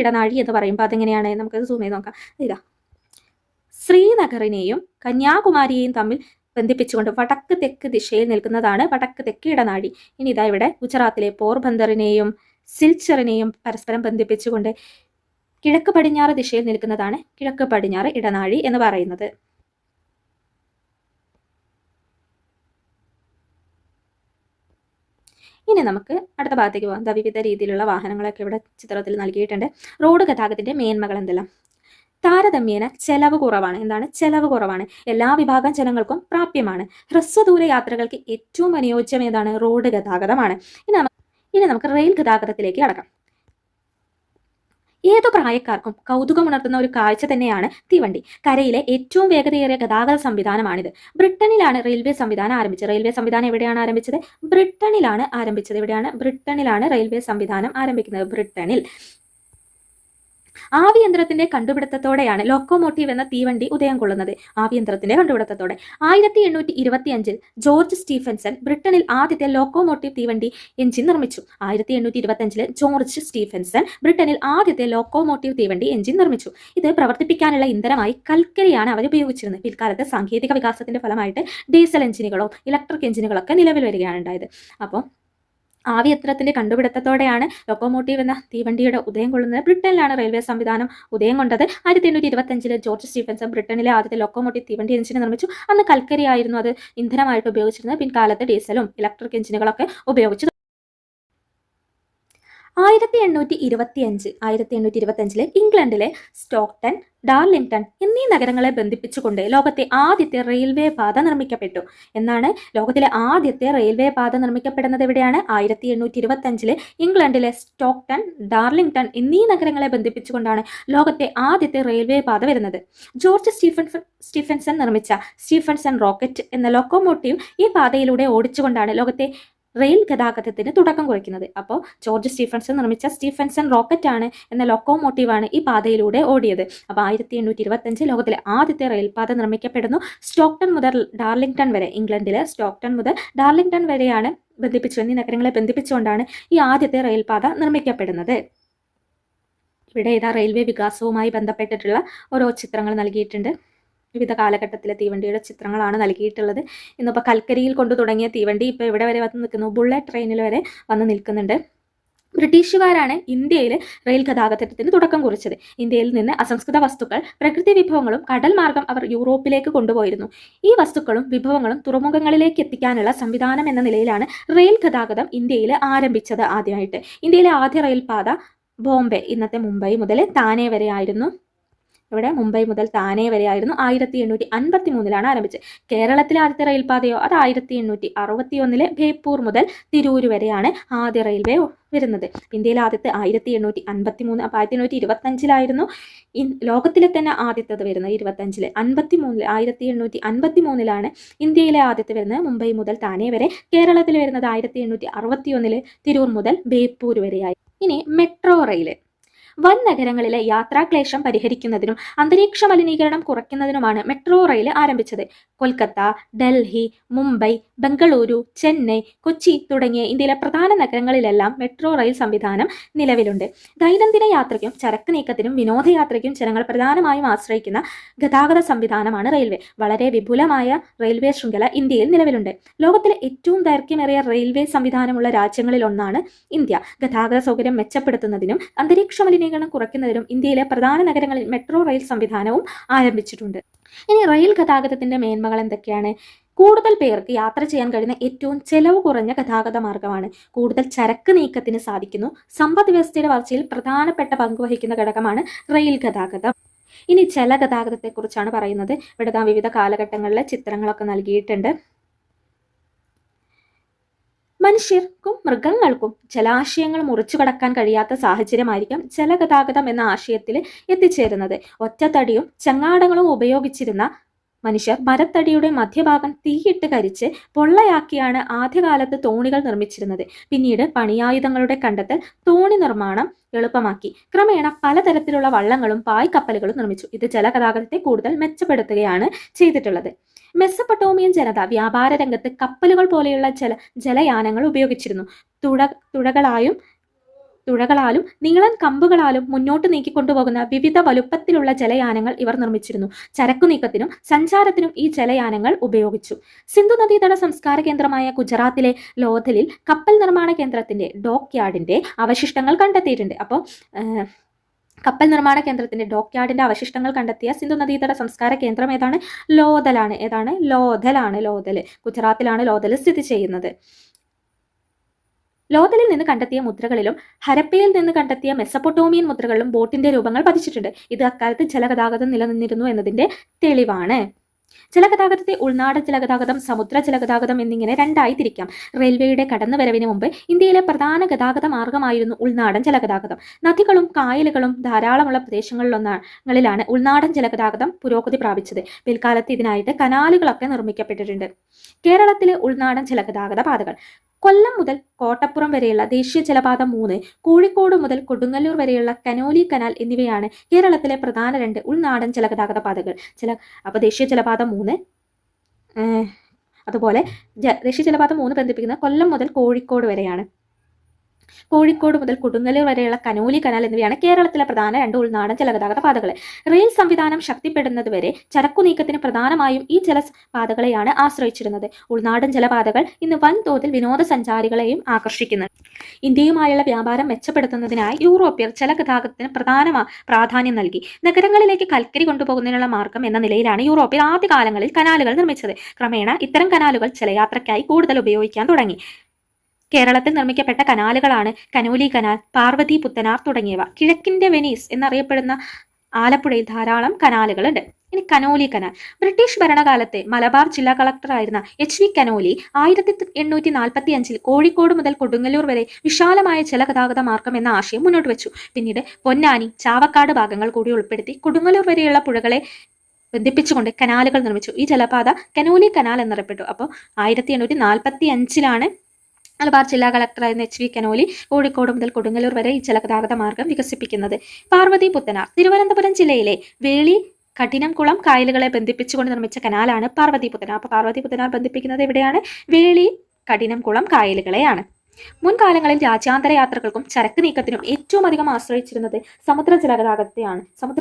ഇടനാഴി എന്ന് പറയുമ്പോൾ അതെങ്ങനെയാണ്? നമുക്ക് സൂം ചെയ്ത് നോക്കാം. ഇതാ ശ്രീനഗറിനെയും കന്യാകുമാരിയെയും തമ്മിൽ ബന്ധിപ്പിച്ചുകൊണ്ട് വടക്ക് തെക്ക് ദിശയിൽ നിൽക്കുന്നതാണ് വടക്ക് തെക്ക് ഇടനാഴി. ഇനി ഇതാ ഇവിടെ ഗുജറാത്തിലെ പോർബന്ദറിനെയും സിൽച്ചറിനെയും പരസ്പരം ബന്ധിപ്പിച്ചുകൊണ്ട് കിഴക്ക് പടിഞ്ഞാറ് ദിശയിൽ നിൽക്കുന്നതാണ് കിഴക്ക് പടിഞ്ഞാറ് ഇടനാഴി എന്ന് പറയുന്നത്. ഇനി നമുക്ക് അടുത്ത ഭാഗത്തേക്ക് പോകാം. വിവിധ രീതിയിലുള്ള വാഹനങ്ങളൊക്കെ ഇവിടെ ചിത്രത്തിൽ നൽകിയിട്ടുണ്ട്. റോഡ് ഗതാഗതത്തിന്റെ മേന്മകൾ എന്തെല്ലാം? താരതമ്യേന ചെലവ് കുറവാണ്. എന്താണ്? ചെലവ് കുറവാണ്. എല്ലാ വിഭാഗം ജനങ്ങൾക്കും പ്രാപ്യമാണ്. ഹ്രസ്വദൂര യാത്രകൾക്ക് ഏറ്റവും അനുയോജ്യം ഏതാണ്? റോഡ് ഗതാഗതമാണ്. ഇനി നമുക്ക് റെയിൽ ഗതാഗതത്തിലേക്ക് കടക്കാം. ഏതു പ്രായക്കാർക്കും കൗതുകമുണർത്തുന്ന ഒരു കാഴ്ച തന്നെയാണ് തീവണ്ടി. കരയിലെ ഏറ്റവും വേഗതയേറിയ ഗതാഗത സംവിധാനമാണിത്. ബ്രിട്ടനിലാണ് റെയിൽവേ സംവിധാനം ആരംഭിച്ചത്. റെയിൽവേ സംവിധാനം എവിടെയാണ് ആരംഭിച്ചത്? ബ്രിട്ടനിലാണ് ആരംഭിച്ചത്. ബ്രിട്ടനിലാണ് റെയിൽവേ സംവിധാനം ആരംഭിക്കുന്നത്. ബ്രിട്ടനിൽ. ആവിയന്ത്രത്തിന്റെ കണ്ടുപിടുത്തത്തോടെയാണ് ലോക്കോമോട്ടീവ് എന്ന തീവണ്ടി ഉദയം കൊള്ളുന്നത്. ആവിയന്ത്രത്തിന്റെ കണ്ടുപിടുത്തത്തോടെ 1825 ജോർജ് സ്റ്റീഫൻസൺ ബ്രിട്ടനിൽ ആദ്യത്തെ ലോക്കോമോട്ടീവ് തീവണ്ടി എഞ്ചിൻ നിർമ്മിച്ചു. 1825 ജോർജ് സ്റ്റീഫൻസൺ ബ്രിട്ടനിൽ ആദ്യത്തെ ലോക്കോമോട്ടീവ് തീവണ്ടി എഞ്ചിൻ നിർമ്മിച്ചു. ഇത് പ്രവർത്തിപ്പിക്കാനുള്ള ഇന്ധനമായി കൽക്കരിയാണ് അവർ ഉപയോഗിച്ചിരുന്നത്. പിൽക്കാലത്ത് സാങ്കേതിക വികാസത്തിന്റെ ഫലമായിട്ട് ഡീസൽ എഞ്ചിനുകളോ ഇലക്ട്രിക് എഞ്ചിനുകളൊക്കെ നിലവിൽ വരികയാണ് ഉണ്ടായത്. അപ്പോൾ ആവിയന്ത്രത്തിന്റെ കണ്ടുപിടുത്തത്തോടെയാണ് ലോക്കോമോട്ടീവ് എന്ന തീവണ്ടിയുടെ ഉദയം കൊള്ളുന്നത്. ബ്രിട്ടനിലാണ് റെയിൽവേ സംവിധാനം ഉദയം കൊണ്ടത്. 1825 ജോർജ് സ്റ്റീഫൻസൺ ബ്രിട്ടനിലെ ആദ്യത്തെ ലോക്കോമോട്ടീവ് തീവണ്ടി എഞ്ചിന് നിർമ്മിച്ചു. അന്ന് കൽക്കരി ആയിരുന്നു അത് ഇന്ധനമായിട്ട് ഉപയോഗിച്ചിരുന്നത്. പിൻകാലത്ത് ഡീസലും ഇലക്ട്രിക് എഞ്ചിനുകളൊക്കെ ഉപയോഗിച്ചു. 1825 ഇംഗ്ലണ്ടിലെ സ്റ്റോക്ടൺ, ഡാർലിംഗ്ടൺ എന്നീ നഗരങ്ങളെ ബന്ധിപ്പിച്ചുകൊണ്ട് ലോകത്തെ ആദ്യത്തെ റെയിൽവേ പാത നിർമ്മിക്കപ്പെട്ടു. എന്നാണ് ലോകത്തിലെ ആദ്യത്തെ റെയിൽവേ പാത നിർമ്മിക്കപ്പെടുന്നത് എവിടെയാണ്? 1825 ഇംഗ്ലണ്ടിലെ സ്റ്റോക്ടൺ, ഡാർലിംഗ്ടൺ എന്നീ നഗരങ്ങളെ ബന്ധിപ്പിച്ചുകൊണ്ടാണ് ലോകത്തെ ആദ്യത്തെ റെയിൽവേ പാത വരുന്നത്. ജോർജ് സ്റ്റീഫൻസൺ നിർമ്മിച്ച സ്റ്റീഫൻസൺ റോക്കറ്റ് എന്ന ലോക്കോമോട്ടീവ് ഈ പാതയിലൂടെ ഓടിച്ചുകൊണ്ടാണ് ലോകത്തെ റെയിൽ ഗതാഗതത്തിന് തുടക്കം കുറിക്കുന്നത്. അപ്പോൾ ജോർജ് സ്റ്റീഫൻസൺ നിർമ്മിച്ച സ്റ്റീഫൻസൺ റോക്കറ്റ് ആണ് എന്ന ലൊക്കോമോട്ടീവാണ് ഈ പാതയിലൂടെ ഓടിയത്. അപ്പോൾ 1825 ലോകത്തിലെ ആദ്യത്തെ റെയിൽപാത നിർമ്മിക്കപ്പെടുന്നു. സ്റ്റോക്ടൺ മുതൽ ഡാർലിംഗ്ടൺ വരെ, ഇംഗ്ലണ്ടിലെ സ്റ്റോക്ടൺ മുതൽ ഡാർലിംഗ്ടൺ വരെയാണ് എന്നീ നഗരങ്ങളെ ബന്ധിപ്പിച്ചുകൊണ്ടാണ് ഈ ആദ്യത്തെ റെയിൽപാത നിർമ്മിക്കപ്പെടുന്നത്. ഇവിടെ റെയിൽവേ വികാസവുമായി ബന്ധപ്പെട്ടിട്ടുള്ള ഓരോ ചിത്രങ്ങൾ നൽകിയിട്ടുണ്ട്. വിവിധ കാലഘട്ടത്തിലെ തീവണ്ടിയുടെ ചിത്രങ്ങളാണ് നൽകിയിട്ടുള്ളത്. ഇന്നിപ്പോൾ കൽക്കരിയിൽ കൊണ്ടു തുടങ്ങിയ തീവണ്ടി ഇപ്പോൾ ഇവിടെ വരെ വന്ന് നിൽക്കുന്നു, ബുള്ളറ്റ് ട്രെയിനിൽ വരെ വന്ന് നിൽക്കുന്നുണ്ട്. ബ്രിട്ടീഷുകാരാണ് ഇന്ത്യയിൽ റെയിൽ ഗതാഗതത്തിന് തുടക്കം കുറിച്ചത്. ഇന്ത്യയിൽ നിന്ന് അസംസ്കൃത വസ്തുക്കൾ, പ്രകൃതി വിഭവങ്ങളും കടൽ മാർഗം അവർ യൂറോപ്പിലേക്ക് കൊണ്ടുപോയിരുന്നു. ഈ വസ്തുക്കളും വിഭവങ്ങളും തുറമുഖങ്ങളിലേക്ക് എത്തിക്കാനുള്ള സംവിധാനം എന്ന നിലയിലാണ് റെയിൽ ഗതാഗതം ഇന്ത്യയിൽ ആരംഭിച്ചത്. ആദ്യമായിട്ട് ഇന്ത്യയിലെ ആദ്യ റെയിൽപാത ബോംബെ, ഇന്നത്തെ മുംബൈ മുതൽ താനെ വരെ ആയിരുന്നു. ഇവിടെ മുംബൈ മുതൽ താനെ വരെയായിരുന്നു. 1853 ആരംഭിച്ചത്. കേരളത്തിലെ ആദ്യത്തെ റെയിൽപാതയോ അത് 1861 ബേപ്പൂർ മുതൽ തിരൂർ വരെയാണ് ആദ്യ റെയിൽവേ വരുന്നത്. ഇന്ത്യയിലെ ആദ്യത്തെ 1853, അപ്പോൾ 1825 ലോകത്തിലെ തന്നെ ആദ്യത്തേത് വരുന്നത്. 1853 ഇന്ത്യയിലെ ആദ്യത്തെ വരുന്നത് മുംബൈ മുതൽ താനെ വരെ. കേരളത്തിൽ വരുന്നത് 1861 തിരൂർ മുതൽ ബേപ്പൂർ വരെയായി. ഇനി മെട്രോ റെയിൽ. വൻ നഗരങ്ങളിലെ യാത്രാക്ലേശം പരിഹരിക്കുന്നതിനും അന്തരീക്ഷ മലിനീകരണം കുറയ്ക്കുന്നതിനുമാണ് മെട്രോ റെയിൽ ആരംഭിച്ചത്. കൊൽക്കത്ത, ഡൽഹി, മുംബൈ, ബംഗളൂരു, ചെന്നൈ, കൊച്ചി തുടങ്ങിയ ഇന്ത്യയിലെ പ്രധാന നഗരങ്ങളിലെല്ലാം മെട്രോ റെയിൽ സംവിധാനം നിലവിലുണ്ട്. ദൈനംദിന യാത്രയ്ക്കും ചരക്ക് നീക്കത്തിനും വിനോദയാത്രയ്ക്കും ജനങ്ങൾ പ്രധാനമായും ആശ്രയിക്കുന്ന ഗതാഗത സംവിധാനമാണ് റെയിൽവേ. വളരെ വിപുലമായ റെയിൽവേ ശൃംഖല ഇന്ത്യയിൽ നിലവിലുണ്ട്. ലോകത്തിലെ ഏറ്റവും ദൈർഘ്യമേറിയ റെയിൽവേ സംവിധാനമുള്ള രാജ്യങ്ങളിലൊന്നാണ് ഇന്ത്യ. ഗതാഗത സൗകര്യം മെച്ചപ്പെടുത്തുന്നതിനും അന്തരീക്ഷ മലിനീകരണം കുറയ്ക്കുന്നതിനും ഇന്ത്യയിലെ പ്രധാന നഗരങ്ങളിൽ മെട്രോ റെയിൽ സംവിധാനവും ആരംഭിച്ചിട്ടുണ്ട്. ഇനി റെയിൽ ഗതാഗതത്തിന്റെ മേന്മകൾ എന്തൊക്കെയാണ്? കൂടുതൽ പേർക്ക് യാത്ര ചെയ്യാൻ കഴിയുന്ന ഏറ്റവും ചെലവ് കുറഞ്ഞ ഗതാഗത മാർഗമാണ്. കൂടുതൽ ചരക്ക് നീക്കത്തിന് സാധിക്കുന്നു. സമ്പദ് വ്യവസ്ഥയുടെ വളർച്ചയിൽ പ്രധാനപ്പെട്ട പങ്കുവഹിക്കുന്ന ഘടകമാണ് റെയിൽ ഗതാഗതം. ഇനി ജലഗതാഗതത്തെക്കുറിച്ചാണ് പറയുന്നത്. ഇവിടെ വിവിധ കാലഘട്ടങ്ങളിലെ ചിത്രങ്ങളൊക്കെ നൽകിയിട്ടുണ്ട്. മനുഷ്യർക്കും മൃഗങ്ങൾക്കും ജലാശയങ്ങൾ മുറിച്ചു കടക്കാൻ കഴിയാത്ത സാഹചര്യമായിരിക്കും ജലഗതാഗതം എന്ന ആശയത്തിൽ എത്തിച്ചേരുന്നത്. ഒറ്റത്തടിയും ചങ്ങാടങ്ങളും ഉപയോഗിച്ചിരുന്ന മനുഷ്യർ മരത്തടിയുടെ മധ്യഭാഗം തീയിട്ട് കരിച്ച് പൊള്ളയാക്കിയാണ് ആദ്യകാലത്ത് തോണികൾ നിർമ്മിച്ചിരുന്നത്. പിന്നീട് പണിയായുധങ്ങളുടെ കണ്ടെത്തൽ തോണി നിർമ്മാണം എളുപ്പമാക്കി. ക്രമേണ പലതരത്തിലുള്ള വള്ളങ്ങളും പായ്ക്കപ്പലുകളും നിർമ്മിച്ചു. ഇത് ജലഗതാഗതത്തെ കൂടുതൽ മെച്ചപ്പെടുത്തുകയാണ് ചെയ്തിട്ടുള്ളത്. മെസ്സപ്പൊട്ടോമിയൻ ജനത വ്യാപാര രംഗത്ത് കപ്പലുകൾ പോലെയുള്ള ജലയാനങ്ങൾ ഉപയോഗിച്ചിരുന്നു. തുഴകളാലും നീളൻ കമ്പുകളാലും മുന്നോട്ട് നീക്കിക്കൊണ്ടുപോകുന്ന വിവിധ വലുപ്പത്തിലുള്ള ജലയാനങ്ങൾ ഇവർ നിർമ്മിച്ചിരുന്നു. ചരക്കു നീക്കത്തിനും സഞ്ചാരത്തിനും ഈ ജലയാനങ്ങൾ ഉപയോഗിച്ചു. സിന്ധു നദീതട സംസ്കാര കേന്ദ്രമായ ഗുജറാത്തിലെ ലോഥലിൽ കപ്പൽ നിർമ്മാണ കേന്ദ്രത്തിന്റെ ഡോക്ക് യാർഡിന്റെ അവശിഷ്ടങ്ങൾ കണ്ടെത്തിയിട്ടുണ്ട്. അപ്പോൾ കപ്പൽ നിർമ്മാണ കേന്ദ്രത്തിന്റെ ഡോക്ക് യാർഡിന്റെ അവശിഷ്ടങ്ങൾ കണ്ടെത്തിയ സിന്ധു നദീതട സംസ്കാര കേന്ദ്രം ഏതാണ്? ലോഥലാണ്. ലോഥൽ ഗുജറാത്തിലാണ് ലോഥൽ സ്ഥിതി ചെയ്യുന്നത്. ലോഥലിൽ നിന്ന് കണ്ടെത്തിയ മുദ്രകളിലും ഹരപ്പയിൽ നിന്ന് കണ്ടെത്തിയ മെസ്സപ്പൊട്ടോമിയൻ മുദ്രകളിലും ബോട്ടിന്റെ രൂപങ്ങൾ പതിച്ചിട്ടുണ്ട്. ഇത് അക്കാലത്ത് ജലഗതാഗതം നിലനിന്നിരുന്നു എന്നതിന്റെ തെളിവാണ്. ജലഗതാഗതത്തെ ഉൾനാടൻ ജലഗതാഗതം, സമുദ്ര ജലഗതാഗതം എന്നിങ്ങനെ രണ്ടായി തിരിക്കാം. റെയിൽവേയുടെ കടന്നുവരവിന് മുമ്പ് ഇന്ത്യയിലെ പ്രധാന ഗതാഗത മാർഗമായിരുന്നു ഉൾനാടൻ ജലഗതാഗതം. നദികളും കായലുകളും ധാരാളമുള്ള പ്രദേശങ്ങളിലാണ് ഉൾനാടൻ ജലഗതാഗതം പുരോഗതി പ്രാപിച്ചത്. പിൽക്കാലത്ത് ഇതിനായിട്ട് കനാലുകളൊക്കെ നിർമ്മിക്കപ്പെട്ടിട്ടുണ്ട്. കേരളത്തിലെ ഉൾനാടൻ ജലഗതാഗത പാതകൾ: കൊല്ലം മുതൽ കോട്ടപ്പുറം വരെയുള്ള ദേശീയ ജലപാത 3, കോഴിക്കോട് മുതൽ കൊടുങ്ങല്ലൂർ വരെയുള്ള കനോലി കനാൽ എന്നിവയാണ് കേരളത്തിലെ പ്രധാന 2 ഉൾനാടൻ ജലഗതാഗത പാതകൾ. അപ്പോൾ ദേശീയ ജലപാത 3, അതുപോലെ ദേശീയ ജലപാത 3 ബന്ധിപ്പിക്കുന്ന കൊല്ലം മുതൽ കോഴിക്കോട് വരെയാണ്. കോഴിക്കോട് മുതൽ കൊടുങ്ങല്ലൂർ വരെയുള്ള കനോലി കനാൽ എന്നിവയാണ് കേരളത്തിലെ പ്രധാന 2 ഉൾനാടൻ ജലഗതാഗത പാതകൾ. റെയിൽ സംവിധാനം ശക്തിപ്പെടുന്നതുവരെ ചരക്കു നീക്കത്തിന് പ്രധാനമായും ഈ ജലപാതകളെയാണ് ആശ്രയിച്ചിരുന്നത്. ഉൾനാടൻ ജലപാതകൾ ഇന്ന് വൻതോതിൽ വിനോദസഞ്ചാരികളെയും ആകർഷിക്കുന്നു. ഇന്ത്യയുമായുള്ള വ്യാപാരം മെച്ചപ്പെടുത്തുന്നതിനായി യൂറോപ്യർ ജലഗതാഗതത്തിന് പ്രാധാന്യം നൽകി. നഗരങ്ങളിലേക്ക് കൽക്കരി കൊണ്ടുപോകുന്നതിനുള്ള മാർഗം എന്ന നിലയിലാണ് യൂറോപ്യർ ആദ്യകാലങ്ങളിൽ കനാലുകൾ നിർമ്മിച്ചത്. ക്രമേണ ഇത്തരം കനാലുകൾ ജലയാത്രയ്ക്കായി കൂടുതൽ ഉപയോഗിക്കാൻ തുടങ്ങി. കേരളത്തിൽ നിർമ്മിക്കപ്പെട്ട കനാലുകളാണ് കനോലി കനാൽ, പാർവതി പുത്തനാർ തുടങ്ങിയവ. കിഴക്കിന്റെ വെനീസ് എന്നറിയപ്പെടുന്ന ആലപ്പുഴയിൽ ധാരാളം കനാലുകളുണ്ട്. ഇനി കനോലി കനാൽ. ബ്രിട്ടീഷ് ഭരണകാലത്തെ മലബാർ ജില്ലാ കളക്ടറായിരുന്ന HV കനോലി 1845 കോഴിക്കോട് മുതൽ കൊടുങ്ങല്ലൂർ വരെ വിശാലമായ ജലഗതാഗത മാർഗം എന്ന ആശയം മുന്നോട്ട് വെച്ചു. പിന്നീട് പൊന്നാനി, ചാവക്കാട് ഭാഗങ്ങൾ കൂടി ഉൾപ്പെടുത്തി കൊടുങ്ങല്ലൂർ വരെയുള്ള പുഴകളെ ബന്ധിപ്പിച്ചുകൊണ്ട് കനാലുകൾ നിർമ്മിച്ചു. ഈ ജലപാത കനോലി കനാൽ എന്നറിയപ്പെട്ടു. അപ്പോൾ 1845 മലബാർ ജില്ലാ കളക്ടറായിരുന്ന HV കനോലി കോഴിക്കോട് മുതൽ കൊടുങ്ങല്ലൂർ വരെ ഈ ജലഗതാഗത മാർഗം വികസിപ്പിക്കുന്നത്. പാർവതി പുത്തനാർ തിരുവനന്തപുരം ജില്ലയിലെ വേളി കഠിനംകുളം കായലുകളെ ബന്ധിപ്പിച്ചുകൊണ്ട് നിർമ്മിച്ച കനാലാണ് പാർവതി പുത്തനാർ. അപ്പോൾ പാർവതി പുത്തനാർ ബന്ധിപ്പിക്കുന്നത് എവിടെയാണ്? വേളി കഠിനംകുളം കായലുകളെയാണ്. മുൻകാലങ്ങളിൽ രാജ്യാന്തര യാത്രകൾക്കും ചരക്ക് നീക്കത്തിനും ഏറ്റവും അധികം ആശ്രയിച്ചിരുന്നത് സമുദ്ര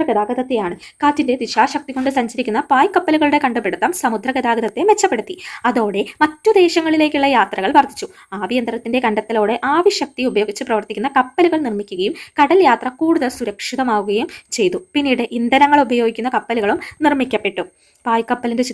ഗതാഗതത്തെയാണ്. കാറ്റിന്റെ ദിശാശക്തി കൊണ്ട് സഞ്ചരിക്കുന്ന പായ്ക്കപ്പലുകളുടെ കണ്ടുപിടുത്തം സമുദ്ര ഗതാഗതത്തെ മെച്ചപ്പെടുത്തി. അതോടെ മറ്റു ദേശങ്ങളിലേക്കുള്ള യാത്രകൾ വർദ്ധിച്ചു. ആഭ്യന്തരത്തിന്റെ കണ്ടെത്തലോടെ ആവിശക്തി ഉപയോഗിച്ച് പ്രവർത്തിക്കുന്ന കപ്പലുകൾ നിർമ്മിക്കുകയും കടൽ യാത്ര കൂടുതൽ സുരക്ഷിതമാവുകയും ചെയ്തു. പിന്നീട് ഇന്ധനങ്ങൾ ഉപയോഗിക്കുന്ന കപ്പലുകളും നിർമ്മിക്കപ്പെട്ടു. പായ്ക്കപ്പലിന്റെ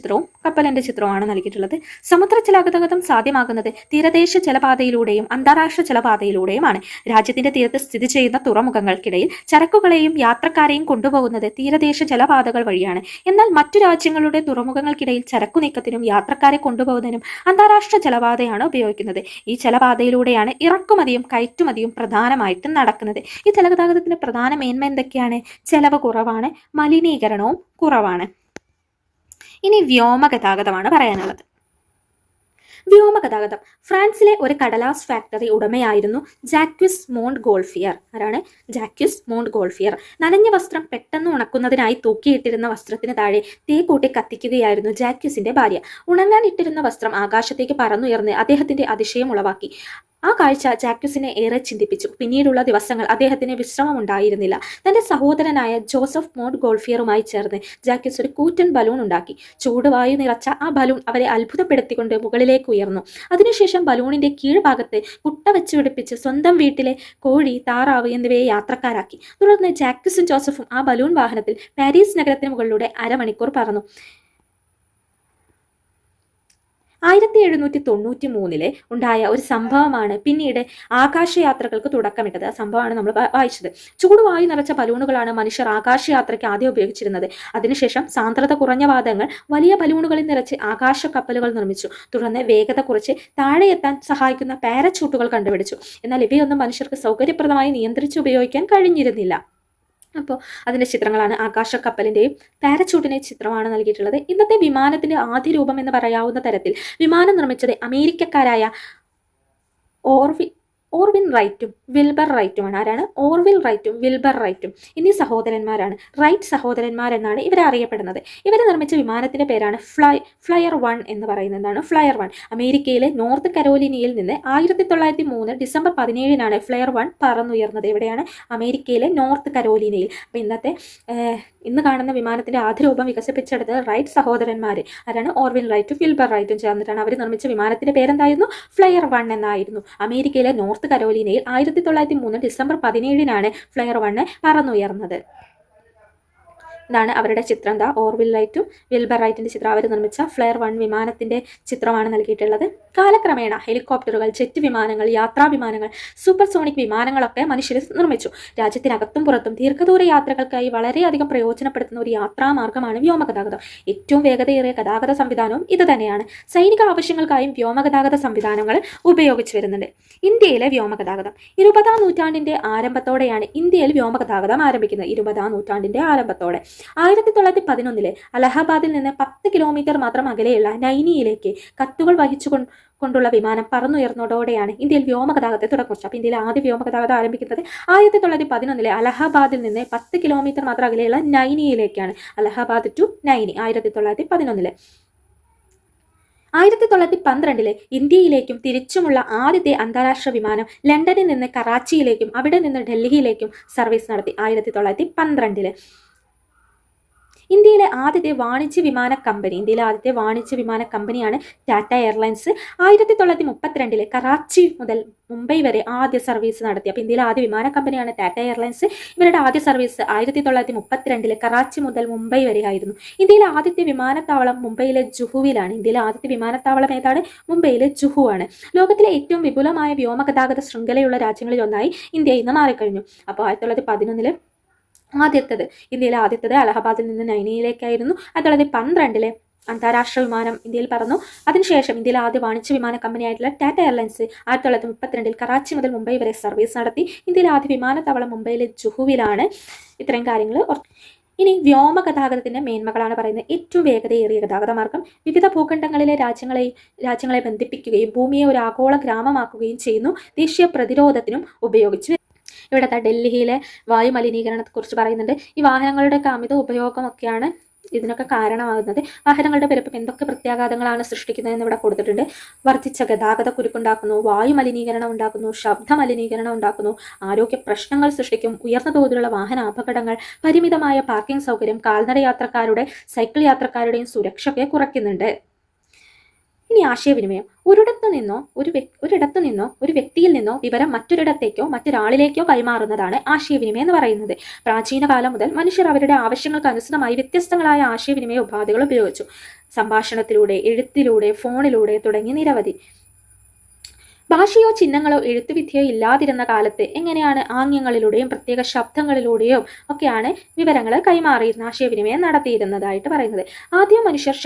ചിത്രവുമാണ് നൽകിയിട്ടുള്ളത്. സമുദ്ര ജലഗതാഗതം സാധ്യമാകുന്നത് തീരദേശ ജലപാതയിലൂടെയും അന്താരാഷ്ട്ര ജലപാതയിലൂടെയുമാണ്. രാജ്യത്തിന്റെ തീരത്ത് സ്ഥിതി ചെയ്യുന്ന തുറമുഖങ്ങൾക്കിടയിൽ ചരക്കുകളെയും യാത്രക്കാരെയും കൊണ്ടുപോകുന്നത് തീരദേശ ജലപാതകൾ വഴിയാണ്. എന്നാൽ മറ്റു രാജ്യങ്ങളുടെ തുറമുഖങ്ങൾക്കിടയിൽ ചരക്കു നീക്കത്തിനും യാത്രക്കാരെ കൊണ്ടുപോകുന്നതിനും അന്താരാഷ്ട്ര ജലപാതയാണ് ഉപയോഗിക്കുന്നത്. ഈ ജലപാതയിലൂടെയാണ് ഇറക്കുമതിയും കയറ്റുമതിയും പ്രധാനമായിട്ടും നടക്കുന്നത്. ഈ ജലഗതാഗതത്തിന്റെ പ്രധാന മേന്മ എന്തൊക്കെയാണ്? ചെലവ് കുറവാണ്, മലിനീകരണവും കുറവാണ്. ഇനി വ്യോമഗതാഗതമാണ് പറയാനുള്ളത്. വ്യോമഗതാഗതം ഫ്രാൻസിലെ ഒരു കടലാസ് ഫാക്ടറി ഉടമയായിരുന്നു ജാക്വിസ് മോണ്ട്ഗോൾഫിയർ. ആരാണ്? ജാക്വിസ് മോണ്ട്ഗോൾഫിയർ. നനഞ്ഞ വസ്ത്രം പെട്ടെന്ന് ഉണക്കുന്നതിനായി തൂക്കിയിട്ടിരുന്ന വസ്ത്രത്തിന് താഴെ തീ കൂട്ടി കത്തിക്കുകയായിരുന്നു ജാക്വിസിന്റെ ഭാര്യ. ഉണങ്ങാൻ ഇട്ടിരുന്ന വസ്ത്രം ആകാശത്തേക്ക് പറന്നുയർന്ന് അദ്ദേഹത്തിന്റെ അതിശയം ഉളവാക്കി. ആ കാഴ്ച ജാക്വിസിനെ ഏറെ ചിന്തിപ്പിച്ചു. പിന്നീടുള്ള ദിവസങ്ങൾ അദ്ദേഹത്തിന് വിശ്രമമുണ്ടായിരുന്നില്ല. തന്റെ സഹോദരനായ ജോസഫ് മോണ്ട്ഗോൾഫിയറുമായി ചേർന്ന് ജാക്വിസ് ഒരു കൂറ്റൻ ബലൂൺ ഉണ്ടാക്കി. ചൂടുവായു നിറച്ച ആ ബലൂൺ അവരെ അത്ഭുതപ്പെടുത്തിക്കൊണ്ട് മുകളിലേക്ക് ഉയർന്നു. അതിനുശേഷം ബലൂണിന്റെ കീഴ്ഭാഗത്ത് കുട്ട വെച്ച് പിടിപ്പിച്ച് സ്വന്തം വീട്ടിലെ കോഴി, താറാവ് എന്നിവയെ യാത്രക്കാരാക്കി. തുടർന്ന് ജാക്വിസും ജോസഫും ആ ബലൂൺ വാഹനത്തിൽ പാരീസ് നഗരത്തിന് മുകളിലൂടെ അരമണിക്കൂർ പറന്നു. 1793 ഉണ്ടായ ഒരു സംഭവമാണ് പിന്നീട് ആകാശയാത്രകൾക്ക് തുടക്കമിട്ടത്. ആ സംഭവമാണ് നമ്മൾ വായിച്ചത്. ചൂടുവായു നിറച്ച ബലൂണുകളാണ് മനുഷ്യർ ആകാശയാത്രയ്ക്ക് ആദ്യം ഉപയോഗിച്ചിരുന്നത്. അതിനുശേഷം സാന്ദ്രത കുറഞ്ഞ വാതകങ്ങൾ വലിയ ബലൂണുകളിൽ നിറച്ച് ആകാശ കപ്പലുകൾ നിർമ്മിച്ചു. തുടർന്ന് വേഗത കുറച്ച് താഴെ എത്താൻ സഹായിക്കുന്ന പാരച്യൂട്ടുകൾ കണ്ടുപിടിച്ചു. എന്നാൽ ഇവയൊന്നും മനുഷ്യർക്ക് സൗകര്യപ്രദമായി നിയന്ത്രിച്ച് ഉപയോഗിക്കാൻ കഴിഞ്ഞിരുന്നില്ല. അപ്പോൾ അതിൻ്റെ ചിത്രങ്ങളാണ്. ആകാശക്കപ്പലിൻ്റെയും പാരച്യൂട്ടിൻ്റെ ചിത്രമാണ് നൽകിയിട്ടുള്ളത്. ഇന്നത്തെ വിമാനത്തിൻ്റെ ആദ്യ രൂപം എന്ന് പറയാവുന്ന തരത്തിൽ വിമാനം നിർമ്മിച്ചത് അമേരിക്കക്കാരായ ഓർവിൻ റൈറ്റും വിൽബർ റൈറ്റുമാണ്. ആരാണ്? ഓർവിൻ റൈറ്റും വിൽബർ റൈറ്റും എന്നീ സഹോദരന്മാരാണ്. റൈറ്റ് സഹോദരന്മാർ എന്നാണ് ഇവരെ അറിയപ്പെടുന്നത്. ഇവർ നിർമ്മിച്ച വിമാനത്തിന്റെ പേരാണ് ഫ്ലയർ 1 എന്ന് പറയുന്നതാണ്. ഫ്ലയർ 1 അമേരിക്കയിലെ നോർത്ത് കരോലിനയിൽ നിന്ന് 1903 ഡിസംബർ 17 ഫ്ലയർ 1 പറന്നുയർന്നത്. എവിടെയാണ്? അമേരിക്കയിലെ നോർത്ത് കരോലിനയിൽ. അപ്പോൾ ഇന്ന് കാണുന്ന വിമാനത്തിന്റെ ആദ്യ രൂപം വികസിപ്പിച്ചെടുത്തത് റൈറ്റ് സഹോദരന്മാർ. ആരാണ്? ഓർവിൻ റൈറ്റും വിൽബർ റൈറ്റും ചേർന്നിട്ടാണ്. അവർ നിർമ്മിച്ച വിമാനത്തിന്റെ പേരെന്തായിരുന്നു? ഫ്ലയർ 1 എന്നായിരുന്നു. അമേരിക്കയിലെ നോർത്ത് കരോലിനയിൽ 1903 ഡിസംബർ 17 ഫ്ലയർ 1 പറന്നുയർന്നത്. ഇതാണ് അവരുടെ ചിത്രം. എന്താ? ഓർവിൻ റൈറ്റും വിൽബർ റൈറ്റിന്റെ ചിത്രം. അവർ നിർമ്മിച്ച ഫ്ലയർ 1 വിമാനത്തിന്റെ ചിത്രമാണ് നൽകിയിട്ടുള്ളത്. കാലക്രമേണ ഹെലികോപ്റ്ററുകൾ, ജെറ്റ് വിമാനങ്ങൾ, യാത്രാ വിമാനങ്ങൾ, സൂപ്പർസോണിക് വിമാനങ്ങളൊക്കെ മനുഷ്യർ നിർമ്മിച്ചു. രാജ്യത്തിനകത്തും പുറത്തും ദീർഘദൂര യാത്രകൾക്കായി വളരെയധികം പ്രയോജനപ്പെടുത്തുന്ന ഒരു യാത്രാമാർഗമാണ് വ്യോമഗതാഗതം. ഏറ്റവും വേഗതയേറിയ ഗതാഗത സംവിധാനവും ഇത് തന്നെയാണ്. സൈനിക ആവശ്യങ്ങൾക്കായും വ്യോമഗതാഗത സംവിധാനങ്ങൾ ഉപയോഗിച്ചു വരുന്നുണ്ട്. ഇന്ത്യയിലെ വ്യോമഗതാഗതം 20-ാം നൂറ്റാണ്ടിന്റെ ആരംഭത്തോടെയാണ് ഇന്ത്യയിൽ വ്യോമഗതാഗതം ആരംഭിക്കുന്നത്. 20-ാം നൂറ്റാണ്ടിന്റെ ആരംഭത്തോടെ 1911 അലഹബാദിൽ നിന്ന് 10 കിലോമീറ്റർ മാത്രം അകലെയുള്ള നൈനിയിലേക്ക് കത്തുകൾ വഹിച്ചുകൊണ്ടുള്ള വിമാനം പറന്നുയർന്നതോടെയാണ് ഇന്ത്യയിൽ വ്യോമഗതാഗതത്തെ തുടക്കം. അപ്പോൾ ഇന്ത്യയിൽ ആദ്യ വ്യോമഗതാഗതം ആരംഭിക്കുന്നത് 1911 അലഹബാദിൽ നിന്ന് 10 കിലോമീറ്റർ മാത്രം അകലെയുള്ള നൈനിയിലേക്കാണ്. അലഹബാദ് ടു നൈനി 1911. 1912 ഇന്ത്യയിലേക്കും തിരിച്ചുമുള്ള ആദ്യത്തെ അന്താരാഷ്ട്ര വിമാനം ലണ്ടനിൽ നിന്ന് കറാച്ചിയിലേക്കും അവിടെ നിന്ന് ഡൽഹിയിലേക്കും സർവീസ് നടത്തി. 1912 ഇന്ത്യയിലെ ആദ്യത്തെ വാണിജ്യ വിമാന കമ്പനിയാണ് ടാറ്റ എയർലൈൻസ്. 1932 കറാച്ചി മുതൽ മുംബൈ വരെ ആദ്യ സർവീസ് നടത്തി. അപ്പോൾ ഇന്ത്യയിലെ ആദ്യ വിമാന കമ്പനിയാണ് ടാറ്റ എയർലൈൻസ്. ഇവരുടെ ആദ്യ സർവീസ് 1932 കറാച്ചി മുതൽ മുംബൈ വരെ ആയിരുന്നു. ഇന്ത്യയിലെ ആദ്യത്തെ വിമാനത്താവളം മുംബൈയിലെ ജുഹുവിലാണ്. ഇന്ത്യയിലെ ആദ്യത്തെ വിമാനത്താവളം ഏതാണ്? മുംബൈയിലെ ജുഹു ആണ്. ലോകത്തിലെ ഏറ്റവും വിപുലമായ വ്യോമഗതാഗത ശൃംഖലയുള്ള രാജ്യങ്ങളിൽ ഒന്നായി ഇന്ത്യ ഇന്ന് മാറിക്കഴിഞ്ഞു. അപ്പോൾ 1911 ഇന്ത്യയിലെ ആദ്യത്തേത് അലഹബാദിൽ നിന്ന് നൈനിയിലേക്കായിരുന്നു. 1912 അന്താരാഷ്ട്ര വിമാനം ഇന്ത്യയിൽ പറന്നു. അതിനുശേഷം ഇന്ത്യയിലെ ആദ്യ വാണിജ്യ വിമാന കമ്പനിയായിട്ടുള്ള ടാറ്റ എയർലൈൻസ് 1932 കറാച്ചി മുതൽ മുംബൈ വരെ സർവീസ് നടത്തി. ഇന്ത്യയിലെ ആദ്യ വിമാനത്താവളം മുംബൈയിലെ ജുഹുവിലാണ്. ഇത്രയും കാര്യങ്ങൾ ഇനി വ്യോമ ഗതാഗതത്തിന്റെ മേന്മകളാണ് പറയുന്നത്. ഏറ്റവും വേഗതയേറിയ ഗതാഗത മാർഗം വിവിധ ഭൂഖണ്ഡങ്ങളിലെ രാജ്യങ്ങളെ ബന്ധിപ്പിക്കുകയും ഭൂമിയെ ഒരു ആഗോള ഗ്രാമമാക്കുകയും ചെയ്യുന്നു. ദേശീയ പ്രതിരോധത്തിനും ഉപയോഗിച്ചു. ഇവിടുത്തെ ഡൽഹിയിലെ വായു മലിനീകരണത്തെക്കുറിച്ച് പറയുന്നുണ്ട്. ഈ വാഹനങ്ങളുടെ അമിത ഉപയോഗമൊക്കെയാണ് ഇതിനൊക്കെ കാരണമാകുന്നത്. വാഹനങ്ങളുടെ പെരുപ്പം എന്തൊക്കെ പ്രത്യാഘാതങ്ങളാണ് സൃഷ്ടിക്കുന്നതെന്ന് ഇവിടെ കൊടുത്തിട്ടുണ്ട്. വർദ്ധിച്ച ഗതാഗത കുരുക്കുണ്ടാക്കുന്നു, വായു മലിനീകരണം ഉണ്ടാക്കുന്നു, ശബ്ദ മലിനീകരണം ഉണ്ടാക്കുന്നു, ആരോഗ്യ പ്രശ്നങ്ങൾ സൃഷ്ടിക്കും, ഉയർന്ന തോതിലുള്ള വാഹന അപകടങ്ങൾ, പരിമിതമായ പാർക്കിംഗ് സൗകര്യം, കാൽനട യാത്രക്കാരുടെ സൈക്കിൾ യാത്രക്കാരുടെയും സുരക്ഷയെ കുറയ്ക്കുന്നുണ്ട്. ഇനി ആശയവിനിമയം. ഒരിടത്തു നിന്നോ ഒരു വ്യക്തിയിൽ നിന്നോ വിവരം മറ്റൊരിടത്തേക്കോ മറ്റൊരാളിലേക്കോ കൈമാറുന്നതാണ് ആശയവിനിമയം എന്ന് പറയുന്നത്. പ്രാചീന കാലം മുതൽ മനുഷ്യർ അവരുടെ ആവശ്യങ്ങൾക്ക് അനുസൃതമായി വ്യത്യസ്തങ്ങളായ ആശയവിനിമയ ഉപാധികൾ ഉപയോഗിച്ചു. സംഭാഷണത്തിലൂടെ, എഴുത്തിലൂടെ, ഫോണിലൂടെ തുടങ്ങി നിരവധി. ഭാഷയോ ചിഹ്നങ്ങളോ എഴുത്തുവിദ്യയോ ഇല്ലാതിരുന്ന കാലത്ത് എങ്ങനെയാണ് ആംഗ്യങ്ങളിലൂടെയും പ്രത്യേക ശബ്ദങ്ങളിലൂടെയും ഒക്കെയാണ് വിവരങ്ങൾ കൈമാറിയിരുന്ന ആശയവിനിമയം നടത്തിയിരുന്നതായിട്ട് പറയുന്നത്. ആദ്യം മനുഷ്യർ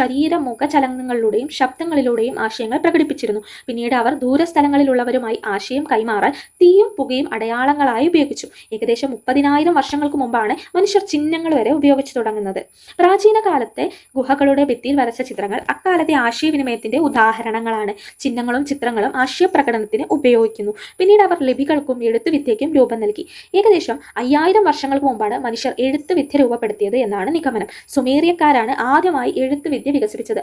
മുഖചലനങ്ങളിലൂടെയും ശബ്ദങ്ങളിലൂടെയും ആശയങ്ങൾ പ്രകടിപ്പിച്ചിരുന്നു. പിന്നീട് അവർ ദൂരസ്ഥലങ്ങളിലുള്ളവരുമായി ആശയം കൈമാറാൻ തീയും പുകയും അടയാളങ്ങളായി ഉപയോഗിച്ചു. ഏകദേശം 30,000 വർഷങ്ങൾക്ക് മുമ്പാണ് മനുഷ്യർ ചിഹ്നങ്ങൾ വരെ ഉപയോഗിച്ചു തുടങ്ങുന്നത്. പ്രാചീന കാലത്തെ ഗുഹകളുടെ ഭിത്തിയിൽ വരച്ച ചിത്രങ്ങൾ അക്കാലത്തെ ആശയവിനിമയത്തിന്റെ ഉദാഹരണങ്ങളാണ്. ചിഹ്നങ്ങളും ചിത്രങ്ങളും ആശയപ്രകടനത്തിന് ഉപയോഗിക്കുന്നു. പിന്നീട് അവർ ലിപികൾക്കും എഴുത്തുവിദ്യയ്ക്കും രൂപം നൽകി. ഏകദേശം 5000 വർഷങ്ങൾക്ക് മുമ്പാണ് മനുഷ്യർ എഴുത്തുവിദ്യ രൂപപ്പെടുത്തിയത് എന്നാണ് നിഗമനം. സുമേറിയക്കാരാണ് ആദ്യമായി എഴുത്തുവിദ്യ വികസിപ്പിച്ചത്.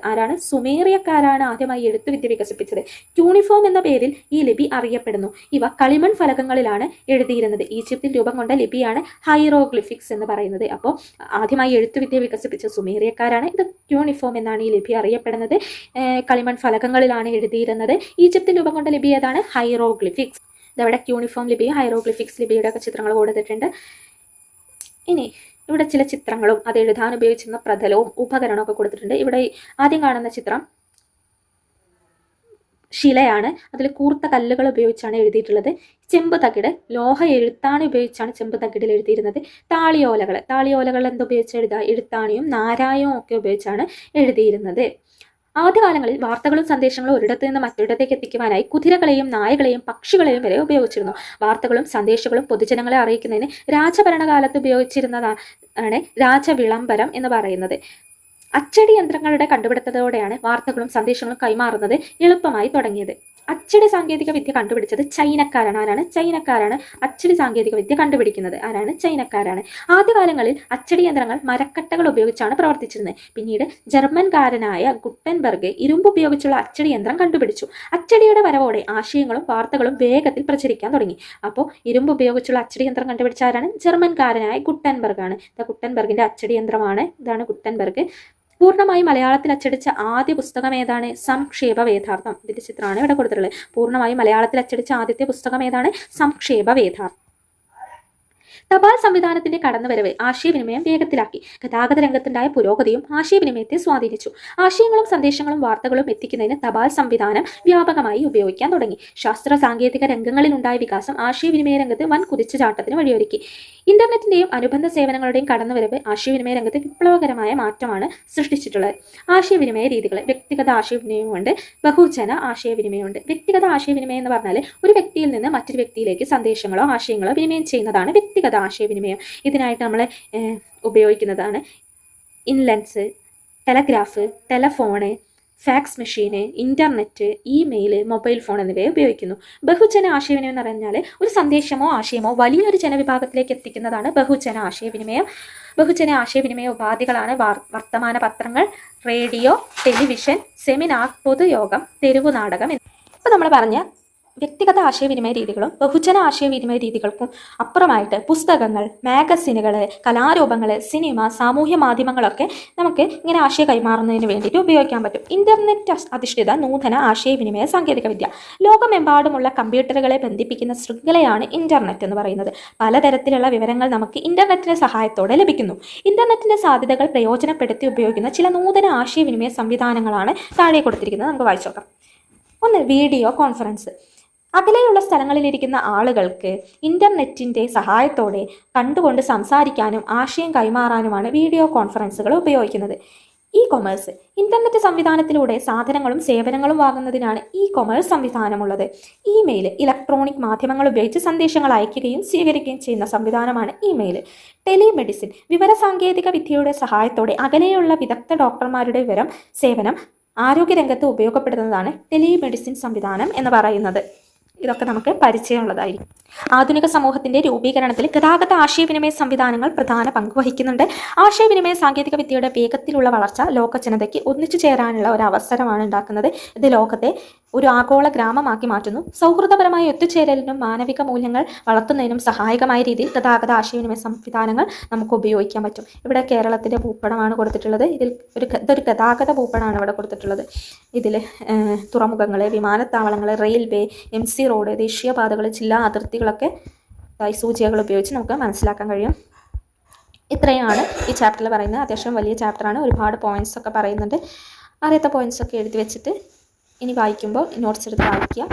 ക്യൂണിഫോം എന്ന പേരിൽ ഈ ലിപി അറിയപ്പെടുന്നു. ഇവ കളിമൺ ഫലകങ്ങളിലാണ് എഴുതിയിരുന്നത്. ഈജിപ്തിൽ രൂപം കൊണ്ട ലിപിയാണ് ഹൈറോഗ്ലിഫിക്സ് എന്ന് പറയുന്നത്. അപ്പോൾ ആദ്യമായി എഴുത്തുവിദ്യ വികസിപ്പിച്ച സുമേറിയക്കാരാണ്. ഇത് ക്യൂണിഫോം എന്നാണ് ഈ ലിപി അറിയപ്പെടുന്നത്. കളിമൺ ഫലകങ്ങളിലാണ് എഴുതിയിരുന്നത്. ഈജിപ്തിൽ രൂപം കൊണ്ട ലിപി ഏതാണ്? ഹൈറോഗ്ലിഫിക്സ്. ഇതവിടെ ക്യൂണിഫോം ലിപിയും ഹൈറോഗ്ലിഫിക്സ് ലിപിയുടെ ഒക്കെ ചിത്രങ്ങൾ കൊടുത്തിട്ടുണ്ട്. ഇനി ഇവിടെ ചില ചിത്രങ്ങളും അത് എഴുതാൻ ഉപയോഗിച്ചിരുന്ന പ്രതലവും ഉപകരണവും ഒക്കെ കൊടുത്തിട്ടുണ്ട്. ഇവിടെ ആദ്യം കാണുന്ന ചിത്രം ശിലയാണ്. അതിൽ കൂർത്ത കല്ലുകൾ ഉപയോഗിച്ചാണ് എഴുതിയിട്ടുള്ളത്. ചെമ്പ് തകിട്, ലോഹ എഴുത്താണ് ഉപയോഗിച്ചാണ് ചെമ്പ് തകിടിൽ എഴുതിയിരുന്നത്. താളിയോലകൾ എന്തുപയോഗിച്ച് എഴുത്താണിയും നാരായവും ഒക്കെ ഉപയോഗിച്ചാണ് എഴുതിയിരുന്നത്. ആദ്യകാലങ്ങളിൽ വാർത്തകളും സന്ദേശങ്ങളും ഒരിടത്ത് നിന്ന് മറ്റൊരിടത്തേക്ക് എത്തിക്കുവാനായി കുതിരകളെയും നായകളെയും പക്ഷികളെയും വരെ ഉപയോഗിച്ചിരുന്നു. വാർത്തകളും സന്ദേശങ്ങളും പൊതുജനങ്ങളെ അറിയിക്കുന്നതിന് രാജഭരണകാലത്ത് ഉപയോഗിച്ചിരുന്നതാണ് രാജവിളംബരം എന്ന് പറയുന്നത്. അച്ചടി യന്ത്രങ്ങളുടെ കണ്ടുപിടുത്തത്തോടെയാണ് വാർത്തകളും സന്ദേശങ്ങളും കൈമാറുന്നത് എളുപ്പമായി തുടങ്ങിയത്. അച്ചടി സാങ്കേതിക വിദ്യ കണ്ടുപിടിച്ചത് ചൈനക്കാരാണ് അച്ചടി സാങ്കേതിക വിദ്യ കണ്ടുപിടിക്കുന്നത്. ചൈനക്കാരാണ്. ആദ്യകാലങ്ങളിൽ അച്ചടി യന്ത്രങ്ങൾ മരക്കട്ടകൾ ഉപയോഗിച്ചാണ് പ്രവർത്തിച്ചിരുന്നത്. പിന്നീട് ജർമ്മൻകാരനായ ഗുട്ടൻബർഗ് ഇരുമ്പ് ഉപയോഗിച്ചുള്ള അച്ചടി യന്ത്രം കണ്ടുപിടിച്ചു. അച്ചടിയുടെ വരവോടെ ആശയങ്ങളും വാർത്തകളും വേഗത്തിൽ പ്രചരിക്കാൻ തുടങ്ങി. അപ്പോൾ ഇരുമ്പ് ഉപയോഗിച്ചുള്ള അച്ചടി യന്ത്രം കണ്ടുപിടിച്ച ആരാണ്? ജർമ്മൻകാരനായ ഗുട്ടൻബർഗ് ആണ്. ഗുട്ടൻബർഗിന്റെ അച്ചടി യന്ത്രമാണ്. ഇതാണ് ഗുട്ടൻബർഗ്. പൂർണ്ണമായി മലയാളത്തിൽ അച്ചടിച്ച ആദ്യ പുസ്തകം ഏതാണ്? സംക്ഷേപ വേദാർത്ഥം. ഇതിന്റെ ചിത്രമാണ് ഇവിടെ കൊടുത്തിട്ടുള്ളത്. പൂർണ്ണമായി മലയാളത്തിൽ അച്ചടിച്ച ആദ്യത്തെ പുസ്തകം ഏതാണ്? സംക്ഷേപ വേദാർത്ഥം. തപാൽ സംവിധാനത്തിന്റെ കടന്നുവരവ് ആശയവിനിമയം വേഗത്തിലാക്കി. ഗതാഗത രംഗത്തുണ്ടായ പുരോഗതിയും ആശയവിനിമയത്തെ സ്വാധീനിച്ചു. ആശയങ്ങളും സന്ദേശങ്ങളും വാർത്തകളും എത്തിക്കുന്നതിന് തപാൽ സംവിധാനം വ്യാപകമായി ഉപയോഗിക്കാൻ തുടങ്ങി. ശാസ്ത്ര സാങ്കേതിക രംഗങ്ങളിലുണ്ടായ വികാസം ആശയവിനിമയ രംഗത്ത് വൻ കുതിച്ചുചാട്ടത്തിന് വഴിയൊരുക്കി. ഇന്റർനെറ്റിന്റെയും അനുബന്ധ സേവനങ്ങളുടെയും കടന്നുവരവ് ആശയവിനിമയ രംഗത്ത് വിപ്ലവകരമായ മാറ്റമാണ് സൃഷ്ടിച്ചിട്ടുള്ളത്. ആശയവിനിമയ രീതികൾ. വ്യക്തിഗത ആശയവിനിമയമുണ്ട്, ബഹുജന ആശയവിനിമയമുണ്ട്. വ്യക്തിഗത ആശയവിനിമയം എന്ന് പറഞ്ഞാൽ ഒരു വ്യക്തിയിൽ നിന്ന് മറ്റൊരു വ്യക്തിയിലേക്ക് സന്ദേശങ്ങളോ ആശയങ്ങളോ വിനിമയം ചെയ്യുന്നതാണ് വ്യക്തിഗത ആശയവിനിമയം. ഇതിനായിട്ട് നമ്മൾ ഉപയോഗിക്കുന്നതാണ് ഇൻലെൻസ്, ടെലഗ്രാഫ്, ടെലഫോണ്, ഫാക്സ് മെഷീന്, ഇന്റർനെറ്റ്, ഇമെയിൽ, മൊബൈൽ ഫോൺ എന്നിവയെ ഉപയോഗിക്കുന്നു. ബഹുജന ആശയവിനിമയം എന്ന് പറഞ്ഞാൽ ഒരു സന്ദേശമോ ആശയമോ വലിയൊരു ജനവിഭാഗത്തിലേക്ക് എത്തിക്കുന്നതാണ് ബഹുജന ആശയവിനിമയം. ബഹുജന ആശയവിനിമയ ഉപാധികളാണ് വർത്തമാന പത്രങ്ങൾ, റേഡിയോ, ടെലിവിഷൻ, സെമിനാർ, പൊതുയോഗം, തെരുവു നാടകം. ഇപ്പോൾ നമ്മൾ പറഞ്ഞ വ്യക്തിഗത ആശയവിനിമയ രീതികളും ബഹുജന ആശയവിനിമയ രീതികൾക്കും അപ്പുറമായിട്ട് പുസ്തകങ്ങൾ, മാഗസിനുകൾ, കലാരൂപങ്ങൾ, സിനിമ, സാമൂഹ്യ മാധ്യമങ്ങളൊക്കെ നമുക്ക് ഇങ്ങനെ ആശയം കൈമാറുന്നതിന് വേണ്ടിയിട്ട് ഉപയോഗിക്കാൻ പറ്റും. ഇന്റർനെറ്റ് അധിഷ്ഠിത നൂതന ആശയവിനിമയ സാങ്കേതിക വിദ്യ. ലോകമെമ്പാടുമുള്ള കമ്പ്യൂട്ടറുകളെ ബന്ധിപ്പിക്കുന്ന ശൃംഖലയാണ് ഇന്റർനെറ്റ് എന്ന് പറയുന്നത്. പലതരത്തിലുള്ള വിവരങ്ങൾ നമുക്ക് ഇന്റർനെറ്റിന്റെ സഹായത്തോടെ ലഭിക്കുന്നു. ഇന്റർനെറ്റിന്റെ സാധ്യതകൾ പ്രയോജനപ്പെടുത്തി ഉപയോഗിക്കുന്ന ചില നൂതന ആശയവിനിമയ സംവിധാനങ്ങളാണ് താഴെ കൊടുത്തിരിക്കുന്നത്. നമുക്ക് വായിച്ചു നോക്കാം. ഒന്ന്, വീഡിയോ കോൺഫറൻസ്. അകലെയുള്ള സ്ഥലങ്ങളിലിരിക്കുന്ന ആളുകൾക്ക് ഇന്റർനെറ്റിന്റെ സഹായത്തോടെ കണ്ടുകൊണ്ട് സംസാരിക്കാനും ആശയം കൈമാറാനുമാണ് വീഡിയോ കോൺഫറൻസുകൾ ഉപയോഗിക്കുന്നത്. ഇ കൊമേഴ്സ് ഇന്റർനെറ്റ് സംവിധാനത്തിലൂടെ സാധനങ്ങളും സേവനങ്ങളും വാങ്ങുന്നതിനാണ് ഇ കൊമേഴ്സ് സംവിധാനമുള്ളത്. ഇമെയിൽ ഇലക്ട്രോണിക് മാധ്യമങ്ങൾ ഉപയോഗിച്ച് സന്ദേശങ്ങൾ അയക്കുകയും സ്വീകരിക്കുകയും ചെയ്യുന്ന സംവിധാനമാണ് ഇമെയിൽ. ടെലിമെഡിസിൻ വിവരസാങ്കേതിക വിദ്യയുടെ സഹായത്തോടെ അകലെയുള്ള വിദഗ്ധ ഡോക്ടർമാരുടെ സേവനം ആരോഗ്യരംഗത്ത് ഉപയോഗപ്പെടുത്തുന്നതാണ് ടെലിമെഡിസിൻ സംവിധാനം എന്ന് പറയുന്നത്. ഇതൊക്കെ നമുക്ക് പരിചയമുള്ളതായിരിക്കും. ആധുനിക സമൂഹത്തിന്റെ രൂപീകരണത്തിൽ ഗതാഗത ആശയവിനിമയ സംവിധാനങ്ങൾ പ്രധാന പങ്ക് വഹിക്കുന്നുണ്ട്. ആശയവിനിമയ സാങ്കേതിക വിദ്യയുടെ വേഗത്തിലുള്ള വളർച്ച ലോക ജനതയ്ക്ക് ഒന്നിച്ചു ചേരാനുള്ള ഒരു അവസരമാണ് ഉണ്ടാക്കുന്നത്. ഇത് ലോകത്തെ ഒരു ആഗോള ഗ്രാമമാക്കി മാറ്റുന്നു. സൗഹൃദപരമായ ഒത്തുചേരലിനും മാനവിക മൂല്യങ്ങൾ വളർത്തുന്നതിനും സഹായകമായ രീതിയിൽ ഗതാഗത ആശയവിനിമയ സംവിധാനങ്ങൾ നമുക്ക് ഉപയോഗിക്കാൻ പറ്റും. ഇവിടെ കേരളത്തിൻ്റെ ഭൂപടമാണ് കൊടുത്തിട്ടുള്ളത്. ഇതൊരു ഗതാഗത ഭൂപടമാണ് ഇവിടെ കൊടുത്തിട്ടുള്ളത്. ഇതിൽ തുറമുഖങ്ങൾ, വിമാനത്താവളങ്ങൾ, റെയിൽവേ, MC റോഡ്, ദേശീയപാതകൾ, ജില്ലാ അതിർത്തികളൊക്കെ സൂചികകൾ ഉപയോഗിച്ച് നമുക്ക് മനസ്സിലാക്കാൻ കഴിയും. ഇത്രയുമാണ് ഈ ചാപ്റ്ററിൽ പറയുന്നത്. അത്യാവശ്യം വലിയ ചാപ്റ്ററാണ്. ഒരുപാട് പോയിന്റ്സ് ഒക്കെ പറയുന്നുണ്ട്. അറിയാത്ത പോയിന്റ്സ് ഒക്കെ എഴുതി വെച്ചിട്ട് ഇനി വായിക്കുമ്പോൾ നോട്ട്സ് എടുത്ത് വായിക്കുക.